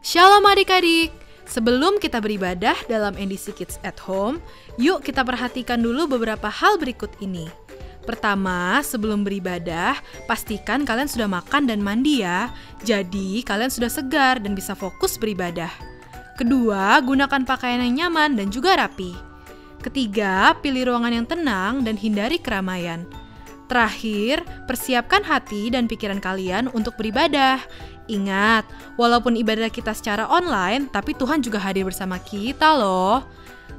Shalom adik-adik, sebelum kita beribadah dalam NDC Kids at Home, yuk kita perhatikan dulu beberapa hal berikut ini. Pertama, sebelum beribadah, pastikan kalian sudah makan dan mandi ya. Jadi, kalian sudah segar dan bisa fokus beribadah. Kedua, gunakan pakaian yang nyaman dan juga rapi. Ketiga, pilih ruangan yang tenang dan hindari keramaian. Terakhir, persiapkan hati dan pikiran kalian untuk beribadah. Ingat, walaupun ibadah kita secara online, tapi Tuhan juga hadir bersama kita loh.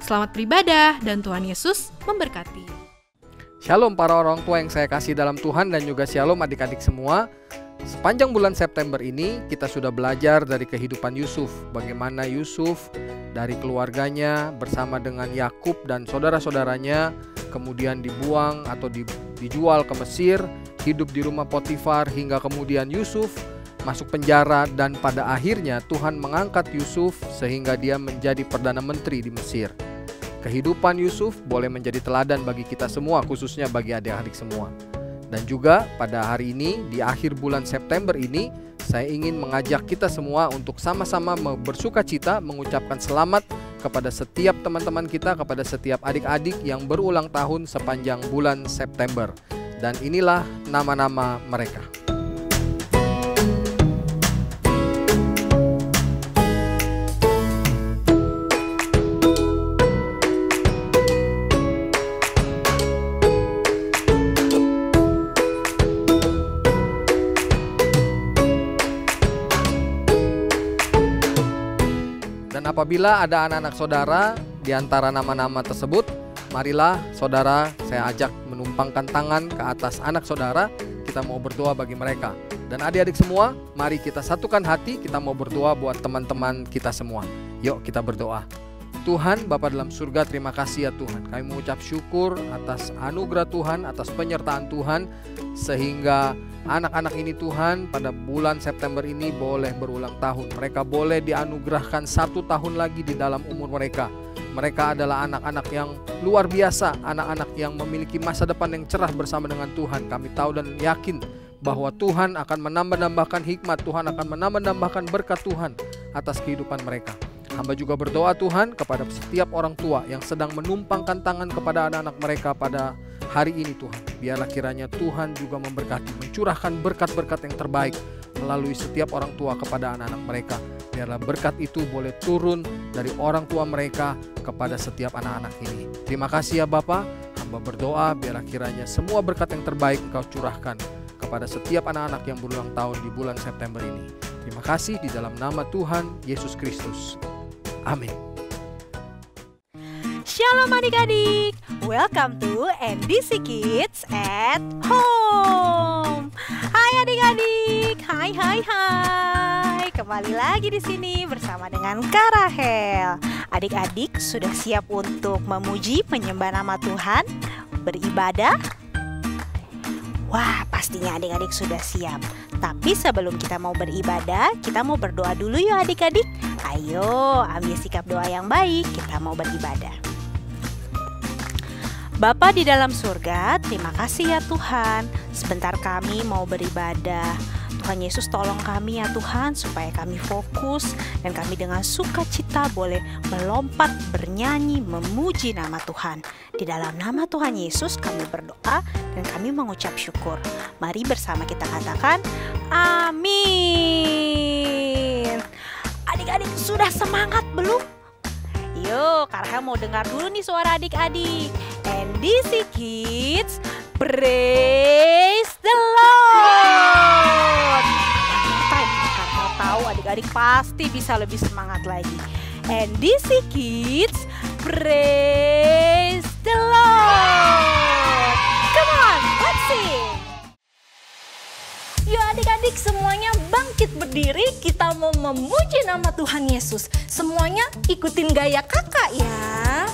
Selamat beribadah dan Tuhan Yesus memberkati. Shalom para orang tua yang saya kasih dalam Tuhan dan juga shalom adik-adik semua. Sepanjang bulan September ini kita sudah belajar dari kehidupan Yusuf. Bagaimana Yusuf dari keluarganya bersama dengan Yakub dan saudara-saudaranya kemudian dibuang atau dijual ke Mesir, hidup di rumah Potifar hingga kemudian Yusuf masuk penjara dan pada akhirnya Tuhan mengangkat Yusuf sehingga dia menjadi Perdana Menteri di Mesir. Kehidupan Yusuf boleh menjadi teladan bagi kita semua, khususnya bagi adik-adik semua. Dan juga pada hari ini, di akhir bulan September ini, saya ingin mengajak kita semua untuk sama-sama bersuka cita mengucapkan selamat kepada setiap teman-teman kita, kepada setiap adik-adik yang berulang tahun sepanjang bulan September. Dan inilah nama-nama mereka. Dan apabila ada anak-anak saudara di antara nama-nama tersebut, marilah saudara saya ajak menumpangkan tangan ke atas anak saudara, kita mau berdoa bagi mereka. Dan adik-adik semua, mari kita satukan hati, kita mau berdoa buat teman-teman kita semua. Yuk kita berdoa. Tuhan, Bapa dalam surga, terima kasih ya Tuhan. Kami mengucap syukur atas anugerah Tuhan, atas penyertaan Tuhan, sehingga anak-anak ini Tuhan pada bulan September ini boleh berulang tahun. Mereka boleh dianugerahkan 1 tahun lagi di dalam umur mereka. Mereka adalah anak-anak yang luar biasa, anak-anak yang memiliki masa depan yang cerah bersama dengan Tuhan. Kami tahu dan yakin bahwa Tuhan akan menambah-nambahkan hikmat, Tuhan akan menambah-nambahkan berkat Tuhan atas kehidupan mereka. Hamba juga berdoa Tuhan kepada setiap orang tua yang sedang menumpangkan tangan kepada anak-anak mereka pada hari ini Tuhan. Biarlah kiranya Tuhan juga memberkati, mencurahkan berkat-berkat yang terbaik melalui setiap orang tua kepada anak-anak mereka. Biarlah berkat itu boleh turun dari orang tua mereka kepada setiap anak-anak ini. Terima kasih ya Bapa. Hamba berdoa biarlah kiranya semua berkat yang terbaik Engkau curahkan kepada setiap anak-anak yang berulang tahun di bulan September ini. Terima kasih di dalam nama Tuhan Yesus Kristus. Amin. Shalom adik-adik, welcome to NDC Kids at Home. Hai adik-adik, hai. Kembali lagi di sini bersama dengan Kak Rahel. Adik-adik sudah siap untuk memuji penyembah nama Tuhan, beribadah? Wah, pastinya adik-adik sudah siap. Tapi sebelum kita mau beribadah, kita mau berdoa dulu yuk adik-adik. Ayo, ambil sikap doa yang baik, kita mau beribadah. Bapa di dalam surga, terima kasih ya Tuhan. Sebentar kami mau beribadah. Tuhan Yesus tolong kami ya Tuhan, supaya kami fokus dan kami dengan sukacita boleh melompat, bernyanyi, memuji nama Tuhan. Di dalam nama Tuhan Yesus kami berdoa dan kami mengucap syukur. Mari bersama kita katakan, amin. Adik-adik sudah semangat belum? Yuk, Kak Rahel mau dengar dulu nih suara adik-adik. NDC Kids, praise the Lord. Kak Rahel tahu adik-adik pasti bisa lebih semangat lagi. NDC Kids, praise the Lord. Come on, let's sing. Yuk adik-adik semuanya bangkit berdiri, kita mau memuji nama Tuhan Yesus. Semuanya ikutin gaya kakak ya.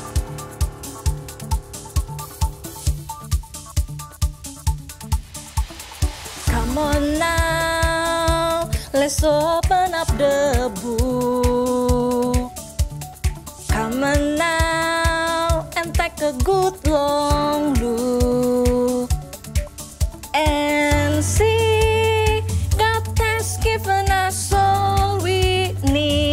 Come on now, let's open up the book. Come on now and take a good long look and see God has given us all we need.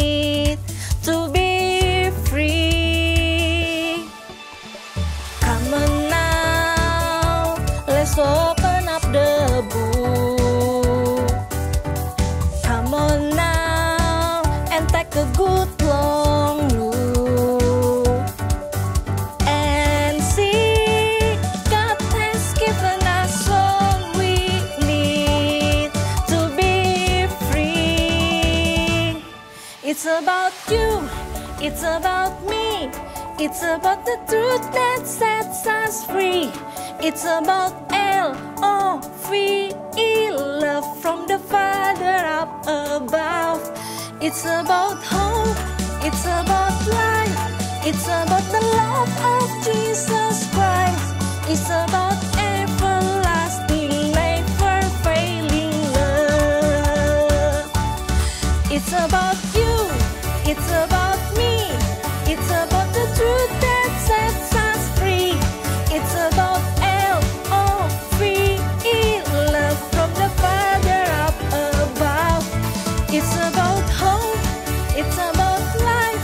take a good long look and see God has given us all we need to be free. It's about you, it's about me, it's about the truth that sets us free. It's about L-O-V-E, love from the Father up above. It's about hope, it's about life, it's about the love of Jesus Christ. It's about everlasting, never failing love. It's about you, it's about me, it's about the truth that sets us free. It's about L-O-V-E, love from the Father up above. It's about hope, it's about life,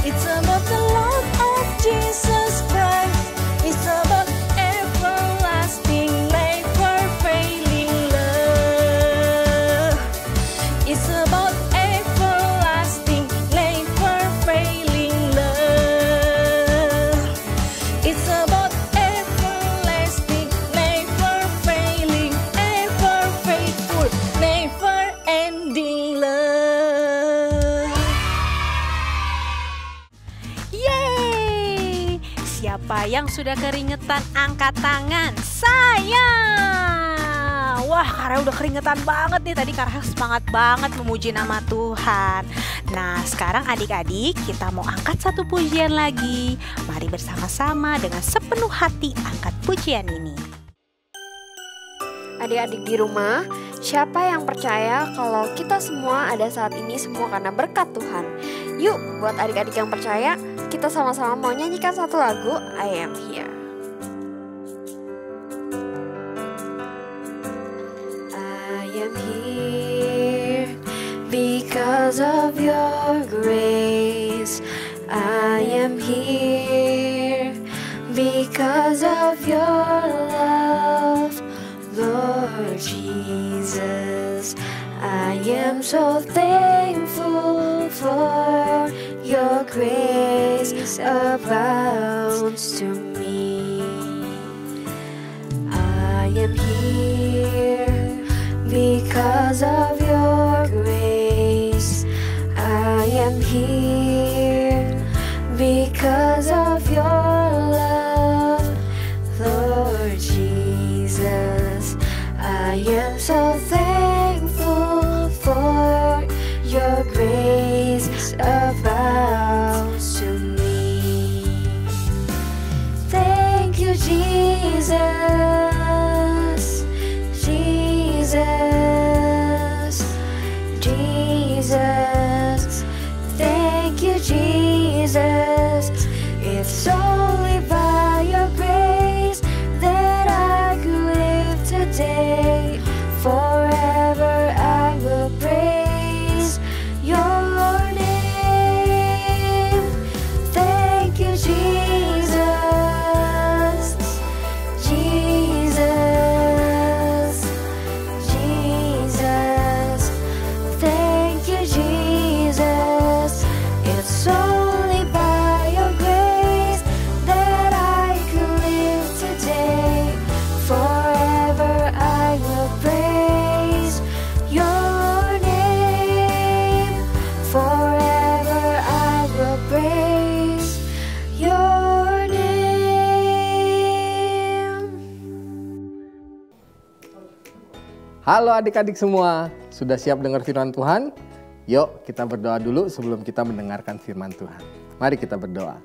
it's about the love of Jesus Christ. It's about everlasting, never failing love. It's about everlasting, never failing love. It's about everlasting, never failing, ever faithful, never ending love. Yeay! Siapa yang sudah keringetan angkat tangan? Saya! Wah, Kara udah keringetan banget nih. Tadi Kara semangat banget memuji nama Tuhan. Nah, sekarang adik-adik kita mau angkat satu pujian lagi. Mari bersama-sama dengan sepenuh hati angkat pujian ini. Adik-adik di rumah, siapa yang percaya kalau kita semua ada saat ini semua karena berkat Tuhan? Yuk, buat adik-adik yang percaya, kita sama-sama mau nyanyikan satu lagu, I Am Here. I am here because of your grace. I am here because of your love, Lord Jesus. I am so thankful for your grace abounds to me. I am here because of your grace. I am here because of your love, Lord Jesus. I am so thankful for your grace abounds to me. Thank you, Jesus, Jesus, Jesus. Thank you, Jesus. It's only by your grace that I could live today. Forever I will praise your name. Thank you, Jesus, Jesus, Jesus. Thank you, Jesus. It's only by your grace that I could live today. Forever I will praise your name. Forever I will praise your name. Halo adik-adik semua, sudah siap dengar firman Tuhan? Yuk kita berdoa dulu sebelum kita mendengarkan firman Tuhan. Mari kita berdoa.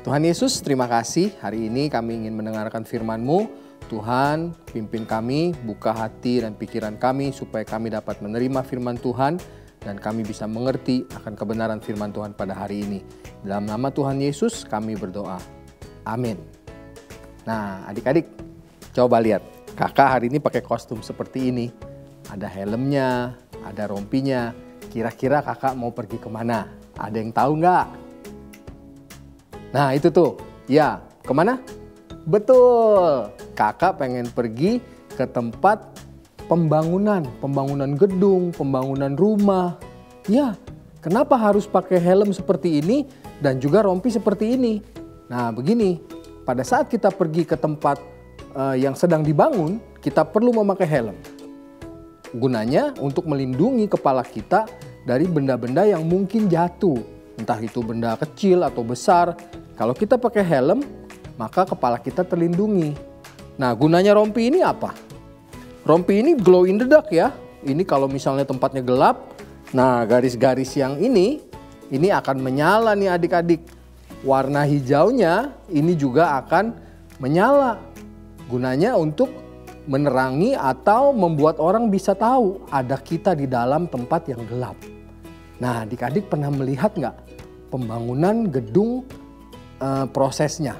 Tuhan Yesus, terima kasih hari ini kami ingin mendengarkan firman-Mu. Tuhan, pimpin kami, buka hati dan pikiran kami supaya kami dapat menerima firman Tuhan dan kami bisa mengerti akan kebenaran firman Tuhan pada hari ini. Dalam nama Tuhan Yesus kami berdoa. Amin. Nah adik-adik, coba lihat. Kakak hari ini pakai kostum seperti ini. Ada helmnya, ada rompinya. Kira-kira kakak mau pergi kemana? Ada yang tahu nggak? Nah itu tuh, ya kemana? Betul, kakak pengen pergi ke tempat pembangunan gedung, pembangunan rumah. Ya, Kenapa harus pakai helm seperti ini dan juga rompi seperti ini? Nah begini, pada saat kita pergi ke tempat yang sedang dibangun, kita perlu memakai helm. Gunanya untuk melindungi kepala kita dari benda-benda yang mungkin jatuh. Entah itu benda kecil atau besar. Kalau kita pakai helm, maka kepala kita terlindungi. Nah gunanya rompi ini apa? Rompi ini glow in the dark ya. Ini kalau misalnya tempatnya gelap, nah garis-garis yang ini akan menyala nih adik-adik. Warna hijaunya ini juga akan menyala. Gunanya untuk menerangi atau membuat orang bisa tahu ada kita di dalam tempat yang gelap. Nah adik-adik pernah melihat nggak pembangunan gedung prosesnya?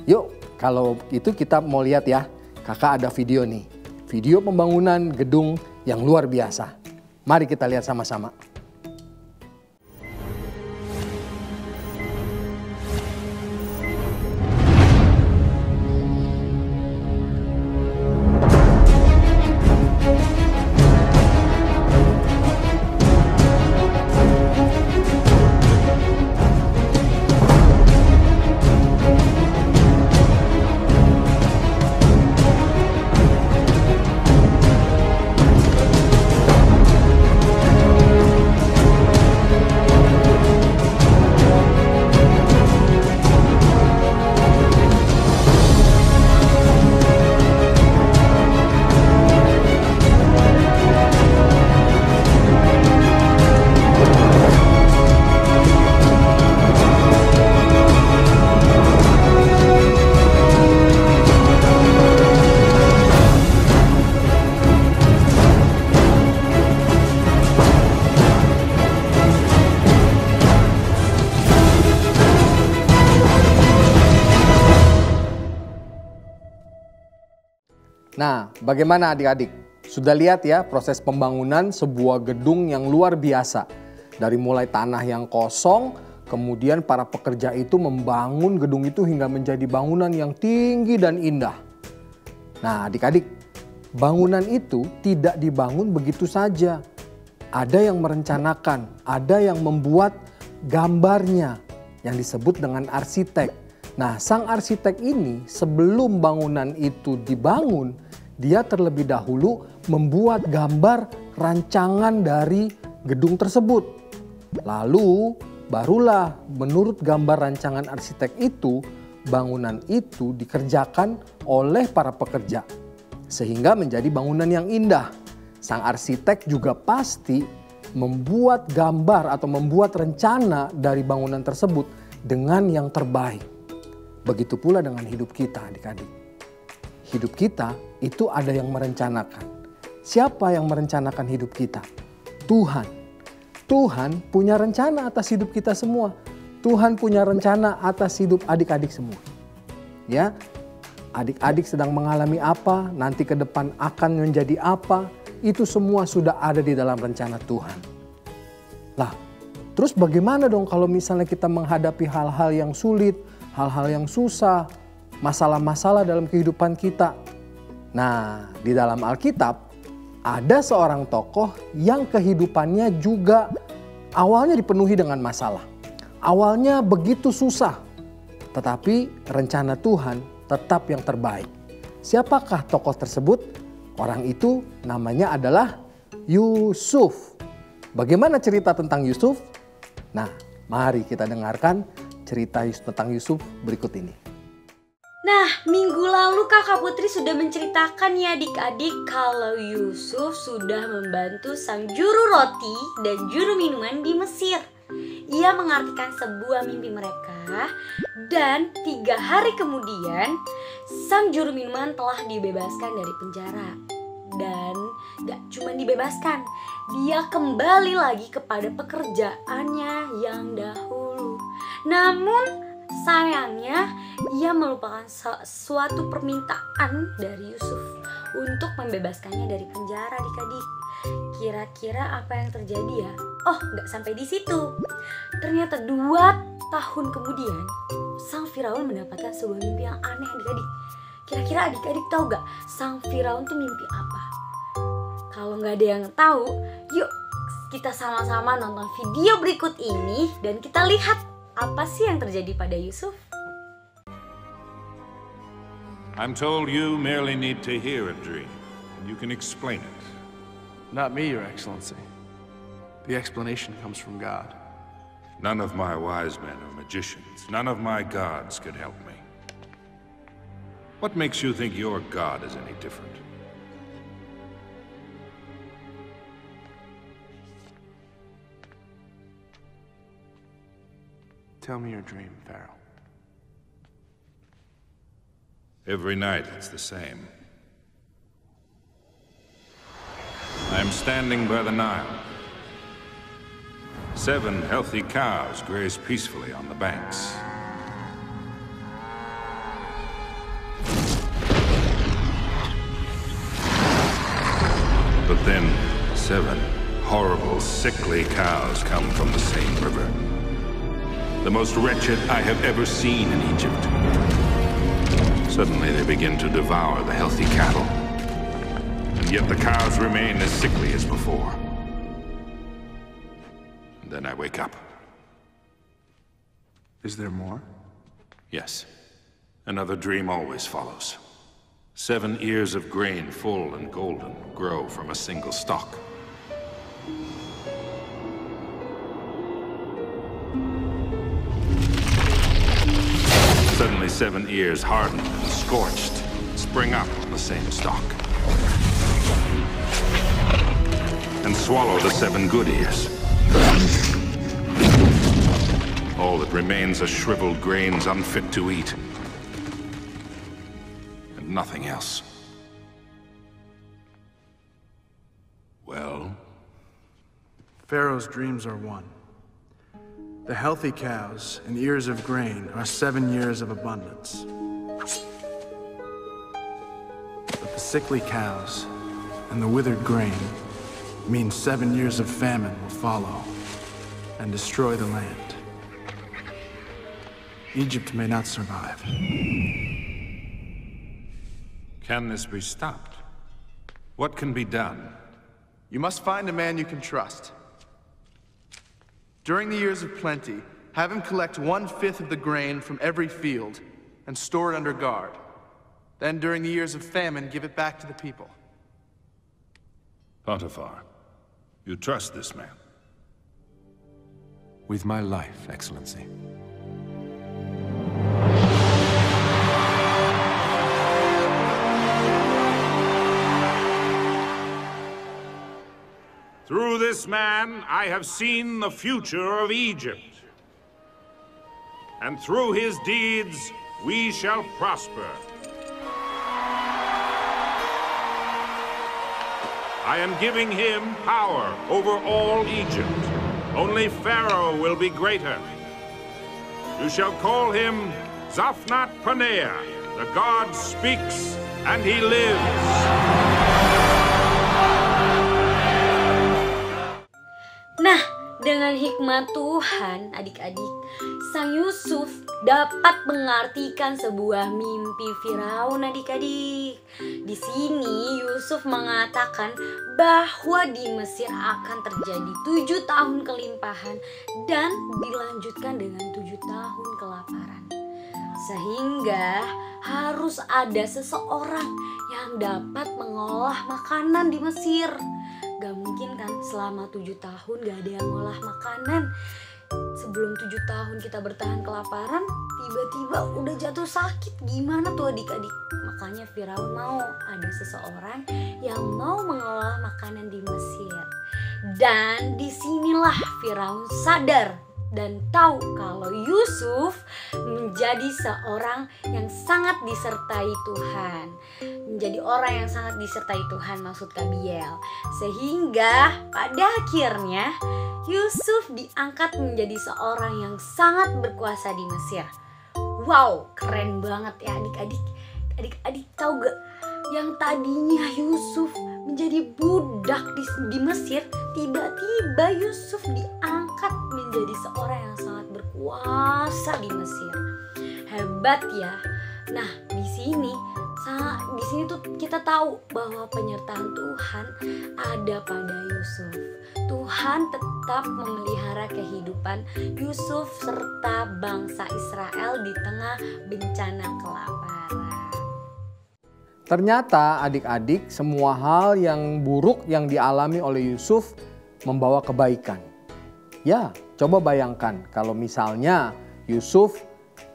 Yuk kalau itu kita mau lihat ya, kakak ada video nih. Video pembangunan gedung yang luar biasa. Mari kita lihat sama-sama. Nah, bagaimana adik-adik? Sudah lihat ya proses pembangunan sebuah gedung yang luar biasa. Dari mulai tanah yang kosong, kemudian para pekerja itu membangun gedung itu hingga menjadi bangunan yang tinggi dan indah. Nah, adik-adik, bangunan itu tidak dibangun begitu saja. Ada yang merencanakan, ada yang membuat gambarnya yang disebut dengan arsitek. Nah, sang arsitek ini sebelum bangunan itu dibangun, dia terlebih dahulu membuat gambar rancangan dari gedung tersebut. Lalu barulah menurut gambar rancangan arsitek itu, bangunan itu dikerjakan oleh para pekerja. Sehingga menjadi bangunan yang indah. Sang arsitek juga pasti membuat gambar atau membuat rencana dari bangunan tersebut dengan yang terbaik. Begitu pula dengan hidup kita adik-adik. Hidup kita itu ada yang merencanakan. Siapa yang merencanakan hidup kita? Tuhan. Tuhan punya rencana atas hidup kita semua. Tuhan punya rencana atas hidup adik-adik semua. Ya, adik-adik sedang mengalami apa, nanti ke depan akan menjadi apa, itu semua sudah ada di dalam rencana Tuhan. Lah, terus bagaimana dong kalau misalnya kita menghadapi hal-hal yang sulit, hal-hal yang susah, masalah-masalah dalam kehidupan kita? Nah, di dalam Alkitab ada seorang tokoh yang kehidupannya juga awalnya dipenuhi dengan masalah. Awalnya begitu susah, tetapi rencana Tuhan tetap yang terbaik. Siapakah tokoh tersebut? Orang itu namanya adalah Yusuf. Bagaimana cerita tentang Yusuf? Nah, mari kita dengarkan cerita tentang Yusuf berikut ini. Nah, minggu lalu Kakak Putri sudah menceritakan ya adik-adik kalau Yusuf sudah membantu sang juru roti dan juru minuman di Mesir. Ia mengartikan sebuah mimpi mereka dan 3 hari kemudian sang juru minuman telah dibebaskan dari penjara. Dan gak cuma dibebaskan, dia kembali lagi kepada pekerjaannya yang dahulu. Namun sayangnya ia melupakan suatu permintaan dari Yusuf untuk membebaskannya dari penjara adik-adik. Kira-kira apa yang terjadi ya? Oh, gak sampai di situ. Ternyata 2 tahun kemudian sang Firaun mendapatkan sebuah mimpi yang aneh adik-adik. Kira-kira adik-adik tahu gak sang Firaun tuh mimpi apa? Kalau gak ada yang tahu, yuk kita sama-sama nonton video berikut ini dan kita lihat apa sih yang terjadi pada Yusuf. I'm told you merely need to hear a dream, and you can explain it. Not me, Your Excellency. The explanation comes from God. None of my wise men are magicians. None of my gods could help me. What makes you think your God is any different? Tell me your dream, Pharaoh. Every night it's the same. I am standing by the Nile. 7 healthy cows graze peacefully on the banks. But then 7 horrible, sickly cows come from the same river. The most wretched I have ever seen in Egypt. Suddenly they begin to devour the healthy cattle. And yet the cows remain as sickly as before. And then I wake up. Is there more? Yes. Another dream always follows. 7 ears of grain, full and golden, grow from a single stalk. Suddenly 7 ears, hardened and scorched, spring up on the same stalk. And swallow the 7 good ears. All that remains are shriveled grains unfit to eat. And nothing else. Well? Pharaoh's dreams are one. The healthy cows and ears of grain are 7 years of abundance. But the sickly cows and the withered grain mean 7 years of famine will follow and destroy the land. Egypt may not survive. Can this be stopped? What can be done? You must find a man you can trust. During the years of plenty, have him collect 1/5 of the grain from every field and store it under guard. Then during the years of famine, give it back to the people. Potiphar, you trust this man? With my life, Excellency. Through this man, I have seen the future of Egypt. And through his deeds, we shall prosper. I am giving him power over all Egypt. Only Pharaoh will be greater. You shall call him Zaphnath-Paneah. The God speaks, and he lives. Nah, dengan hikmat Tuhan, adik-adik, Sang Yusuf dapat mengartikan sebuah mimpi Firaun, adik-adik. Di sini Yusuf mengatakan bahwa di Mesir akan terjadi 7 tahun kelimpahan dan dilanjutkan dengan 7 tahun kelaparan. Sehingga harus ada seseorang yang dapat mengolah makanan di Mesir. Gak mungkin kan selama 7 tahun gak ada yang ngolah makanan. Sebelum 7 tahun kita bertahan kelaparan, tiba-tiba udah jatuh sakit. Gimana tuh adik-adik? Makanya Firaun mau ada seseorang yang mau mengolah makanan di Mesir. Dan disinilah Firaun sadar dan tahu kalau Yusuf menjadi seorang yang sangat disertai Tuhan. Menjadi orang yang sangat disertai Tuhan, maksud Kabiel. Sehingga pada akhirnya Yusuf diangkat menjadi seorang yang sangat berkuasa di Mesir. Wow, keren banget ya adik-adik. Adik-adik tahu gak? Yang tadinya Yusuf menjadi budak di Mesir, tiba-tiba Yusuf diangkat menjadi seorang yang sangat berkuasa di Mesir. Hebat ya. Nah, di sini Di sini tuh kita tahu bahwa penyertaan Tuhan ada pada Yusuf. Tuhan tetap memelihara kehidupan Yusuf serta bangsa Israel di tengah bencana kelaparan. Ternyata adik-adik, semua hal yang buruk yang dialami oleh Yusuf membawa kebaikan. Ya, coba bayangkan kalau misalnya Yusuf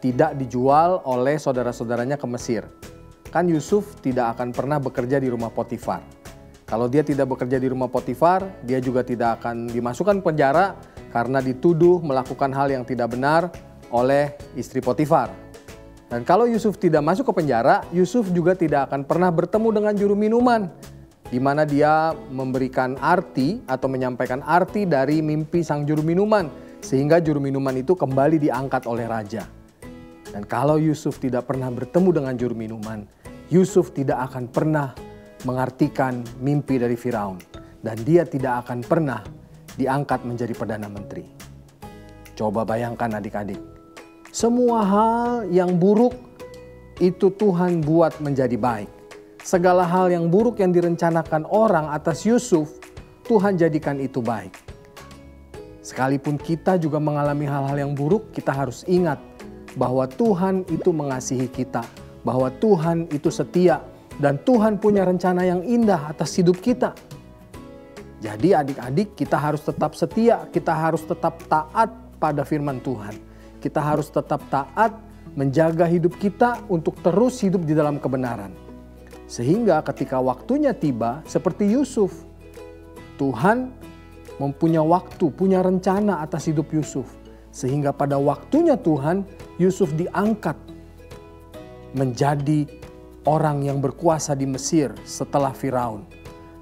tidak dijual oleh saudara-saudaranya ke Mesir. Kan Yusuf tidak akan pernah bekerja di rumah Potifar. Kalau dia tidak bekerja di rumah Potifar, dia juga tidak akan dimasukkan penjara karena dituduh melakukan hal yang tidak benar oleh istri Potifar. Dan kalau Yusuf tidak masuk ke penjara, Yusuf juga tidak akan pernah bertemu dengan juru minuman, di mana dia memberikan arti atau menyampaikan arti dari mimpi sang juru minuman, sehingga juru minuman itu kembali diangkat oleh raja. Dan kalau Yusuf tidak pernah bertemu dengan juru minuman, Yusuf tidak akan pernah mengartikan mimpi dari Firaun, dan dia tidak akan pernah diangkat menjadi Perdana Menteri. Coba bayangkan adik-adik, semua hal yang buruk itu Tuhan buat menjadi baik. Segala hal yang buruk yang direncanakan orang atas Yusuf, Tuhan jadikan itu baik. Sekalipun kita juga mengalami hal-hal yang buruk, kita harus ingat bahwa Tuhan itu mengasihi kita, bahwa Tuhan itu setia, dan Tuhan punya rencana yang indah atas hidup kita. Jadi adik-adik, kita harus tetap setia, kita harus tetap taat pada firman Tuhan. Kita harus tetap taat menjaga hidup kita untuk terus hidup di dalam kebenaran. Sehingga ketika waktunya tiba seperti Yusuf, Tuhan mempunyai waktu, punya rencana atas hidup Yusuf. Sehingga pada waktunya Tuhan, Yusuf diangkat menjadi orang yang berkuasa di Mesir setelah Firaun.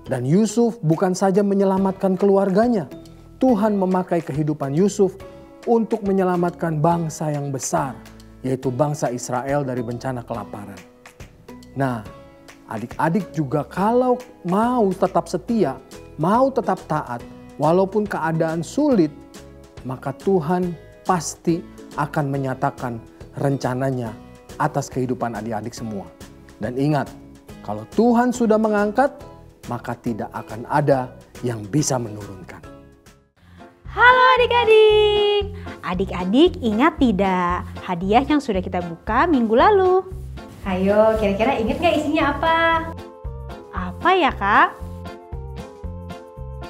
Dan Yusuf bukan saja menyelamatkan keluarganya, Tuhan memakai kehidupan Yusuf untuk menyelamatkan bangsa yang besar, yaitu bangsa Israel dari bencana kelaparan. Nah, adik-adik juga kalau mau tetap setia, mau tetap taat, walaupun keadaan sulit, maka Tuhan pasti akan menyatakan rencananya atas kehidupan adik-adik semua. Dan ingat, kalau Tuhan sudah mengangkat, maka tidak akan ada yang bisa menurunkan. Halo adik-adik. Adik-adik ingat tidak hadiah yang sudah kita buka minggu lalu? Ayo, kira-kira ingat gak isinya apa? Apa ya kak?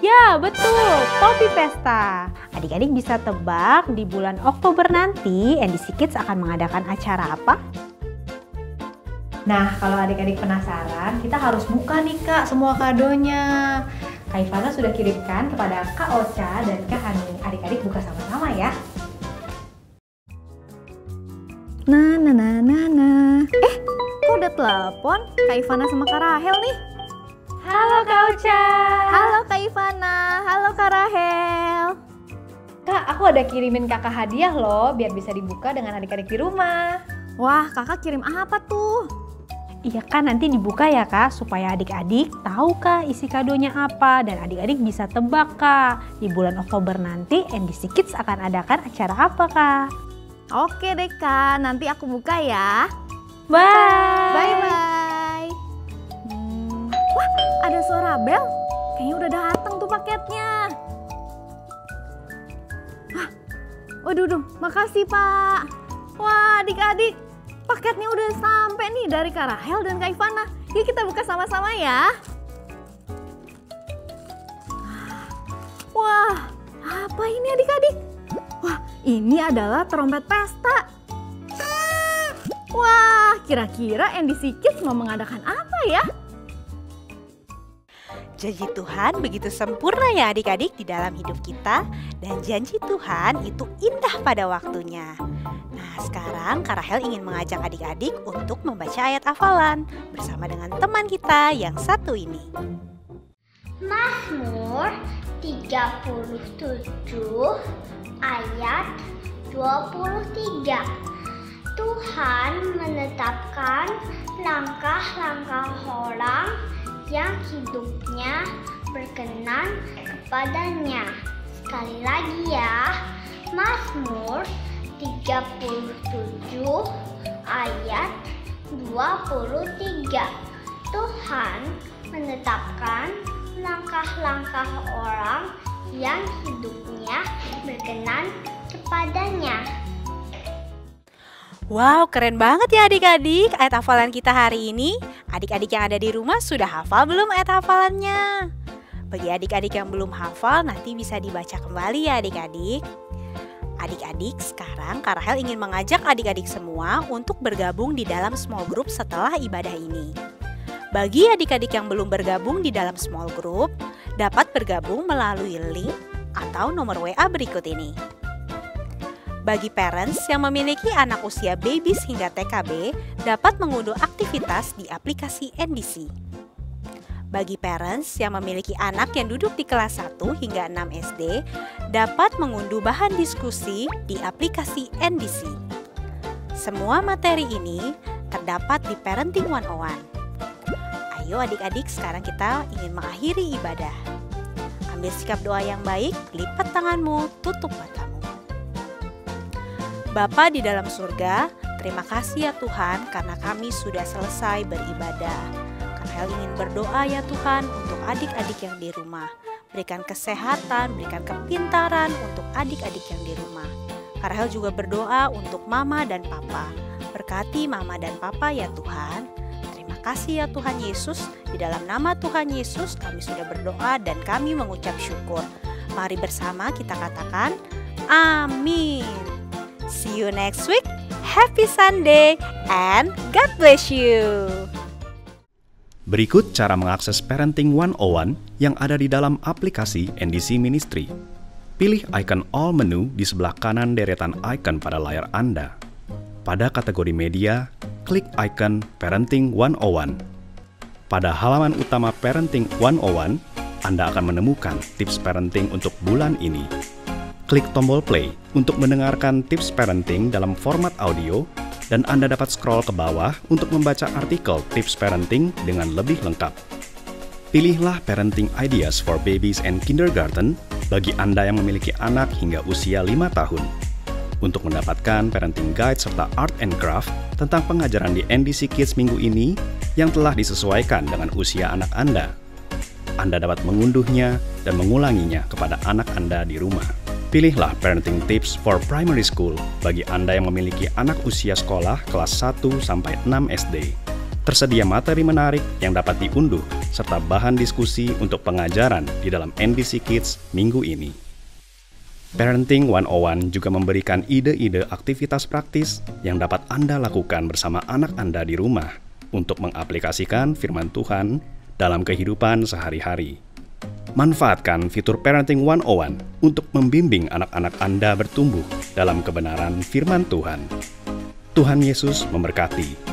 Ya betul, topi pesta. Adik-adik bisa tebak di bulan Oktober nanti NDC Kids akan mengadakan acara apa? Nah, kalau adik-adik penasaran, kita harus buka nih kak semua kadonya. Kak Ivana sudah kirimkan kepada Kak Ocha dan Kak Hani. Adik-adik buka sama-sama ya. Nah. Kok udah telepon Kak Ivana sama Kak Rahel nih? Halo Kak Ocha. Halo Kak Ivana, halo Kak Rahel. Kak, aku ada kirimin kakak hadiah loh, biar bisa dibuka dengan adik-adik di rumah. Wah, kakak kirim apa tuh? Iya kan, nanti dibuka ya kak, supaya adik-adik tahu kak isi kadonya apa. Dan adik-adik bisa tebak kak, di bulan Oktober nanti NDC Kids akan adakan acara apa kak. Oke deh kak, nanti aku buka ya. Bye. Bye-bye. Wah, ada suara bel. Kayaknya udah datang tuh paketnya. Waduh, makasih pak. Wah adik-adik, paketnya udah sampai nih dari Kak Rahel dan Kak Ivana. Yuk kita buka sama-sama ya. Wah, apa ini adik-adik? Wah, ini adalah trompet pesta. Wah, kira-kira NDC Kids mau mengadakan apa ya? Janji Tuhan begitu sempurna ya adik-adik di dalam hidup kita. Dan janji Tuhan itu indah pada waktunya. Nah sekarang Kak Rahel ingin mengajak adik-adik untuk membaca ayat hafalan bersama dengan teman kita yang satu ini. Mazmur 37 ayat 23. Tuhan menetapkan langkah-langkah orang yang hidupnya berkenan kepadanya. Sekali lagi ya, Mazmur 37 ayat 23. Tuhan menetapkan langkah-langkah orang yang hidupnya berkenan kepadanya. Wow, keren banget ya adik-adik ayat hafalan kita hari ini. Adik-adik yang ada di rumah sudah hafal belum ayat hafalannya? Bagi adik-adik yang belum hafal, nanti bisa dibaca kembali ya adik-adik. Adik-adik, sekarang Kak Rahel ingin mengajak adik-adik semua untuk bergabung di dalam small group setelah ibadah ini. Bagi adik-adik yang belum bergabung di dalam small group, dapat bergabung melalui link atau nomor WA berikut ini. Bagi parents yang memiliki anak usia babies hingga TKB, dapat mengunduh aktivitas di aplikasi NDC. Bagi parents yang memiliki anak yang duduk di kelas 1 hingga 6 SD, dapat mengunduh bahan diskusi di aplikasi NDC. Semua materi ini terdapat di Parenting 101. Ayo adik-adik, sekarang kita ingin mengakhiri ibadah. Ambil sikap doa yang baik, lipat tanganmu, tutup matamu. Bapa di dalam surga, terima kasih ya Tuhan karena kami sudah selesai beribadah. Kak Rahel ingin berdoa ya Tuhan untuk adik-adik yang di rumah. Berikan kesehatan, berikan kepintaran untuk adik-adik yang di rumah. Kak Rahel juga berdoa untuk mama dan papa. Berkati mama dan papa ya Tuhan. Terima kasih ya Tuhan Yesus. Di dalam nama Tuhan Yesus kami sudah berdoa dan kami mengucap syukur. Mari bersama kita katakan, amin. See you next week. Happy Sunday and God bless you. Berikut cara mengakses Parenting 101 yang ada di dalam aplikasi NDC Ministry. Pilih icon All menu di sebelah kanan deretan icon pada layar Anda. Pada kategori media, klik icon Parenting 101. Pada halaman utama Parenting 101, Anda akan menemukan tips parenting untuk bulan ini. Klik tombol play untuk mendengarkan tips parenting dalam format audio dan Anda dapat scroll ke bawah untuk membaca artikel tips parenting dengan lebih lengkap. Pilihlah Parenting Ideas for Babies and Kindergarten bagi Anda yang memiliki anak hingga usia 5 tahun. Untuk mendapatkan parenting guide serta art and craft tentang pengajaran di NDC Kids minggu ini yang telah disesuaikan dengan usia anak Anda. Anda dapat mengunduhnya dan mengulanginya kepada anak Anda di rumah. Pilihlah Parenting Tips for Primary School bagi Anda yang memiliki anak usia sekolah kelas 1 sampai 6 SD. Tersedia materi menarik yang dapat diunduh serta bahan diskusi untuk pengajaran di dalam NDC Kids minggu ini. Parenting 101 juga memberikan ide-ide aktivitas praktis yang dapat Anda lakukan bersama anak Anda di rumah untuk mengaplikasikan firman Tuhan dalam kehidupan sehari-hari. Manfaatkan fitur Parenting 101 untuk membimbing anak-anak Anda bertumbuh dalam kebenaran firman Tuhan. Tuhan Yesus memberkati.